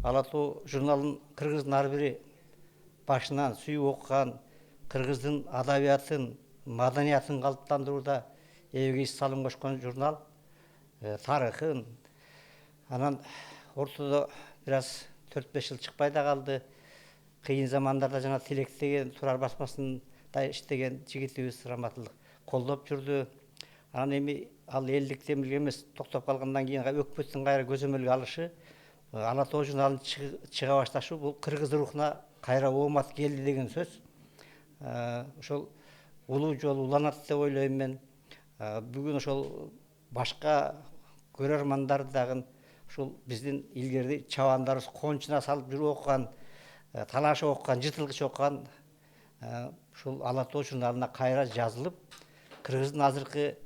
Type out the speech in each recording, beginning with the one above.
Ала Тоо журналын кыргыздын ар бири башынан сүйүп окуган, кыргыздын адабиятын, маданиятын калыптандырууда эбегейсиз салым кошкон журнал. Тарыхын, анан ортодо бир аз 4-5 жыл чыкпай да калды. Кыйын замандарда жана тилектеген Турар басмасында иштеген жигитибиз раматылык колдоп жүрдү. Анан эми ал элдик темирге эмес токтоп калгандан кийин өкмөттүн кайра көзөмөлгө алышы, Ала Тоо журналын чыга башташы бул кыргыз рухуна кайра оомат келди деген сөз. Ошол улуу жол уланат деп ойлойм мен. Бүгүн ошол башка көрөрмандар дагы ушул биздин илгери чабандарыбыз кончуна салып жүрүп окуган, талашып окуган, жытылгыч окуган ушул Ала Тоо журналына кайра жазылып, кыргыздын азыркы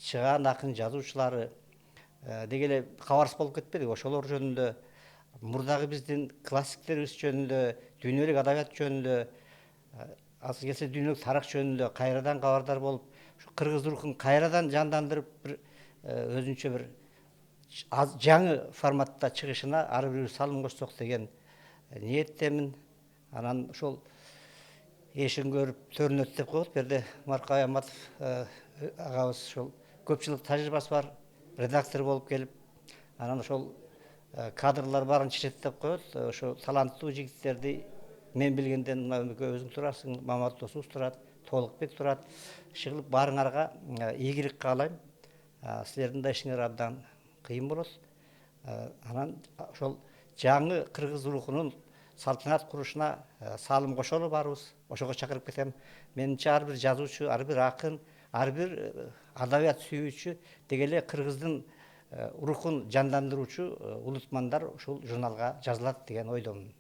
чыгаан акын жазуучулары деги эле кабарсыз болуп кетпедик. Ошолор жөнүндө, мурдагы биздин классиктерибиз жөнүндө, дүйнөлүк адабият жөнүндө, азыр келсе дүйнөлүк тарых жөнүндө кайрадан кабардар болуп, кыргыз рухун кайрадан жандандырып, бир өзүнчө бир жаңы форматта чыгышына ар бирибиз салым кошсок деген ниеттемин. Анан ошол эшин көрүп төрүнөт деп коет. Берде Маркабай Аматов агабыз ошол көпчүлүк тажрыйбасы бар редактор болуп келип, анан ошол кадрлар баарын чечет деп коет. Ошо таланттуу жигиттерди мен билгенден мына өзүң турасың, Мамат досубуз турат, Толукбек турат. Чыгылып баарыңарга ийгилик каалайм. Силердин да ишиңер абдан кыйын болот. Анан ошол жаңы кыргыз рухунун салтанат курушуна салым кошолу баарыбыз. Ошого чакырып кетем. Менимче ар бир жазуучу, ар бир акын, ар бир адабият сүйүүчү деги эле кыргыздын рухун жандандыруучу улутмандар ушул журналга жазылат деген ойдомун.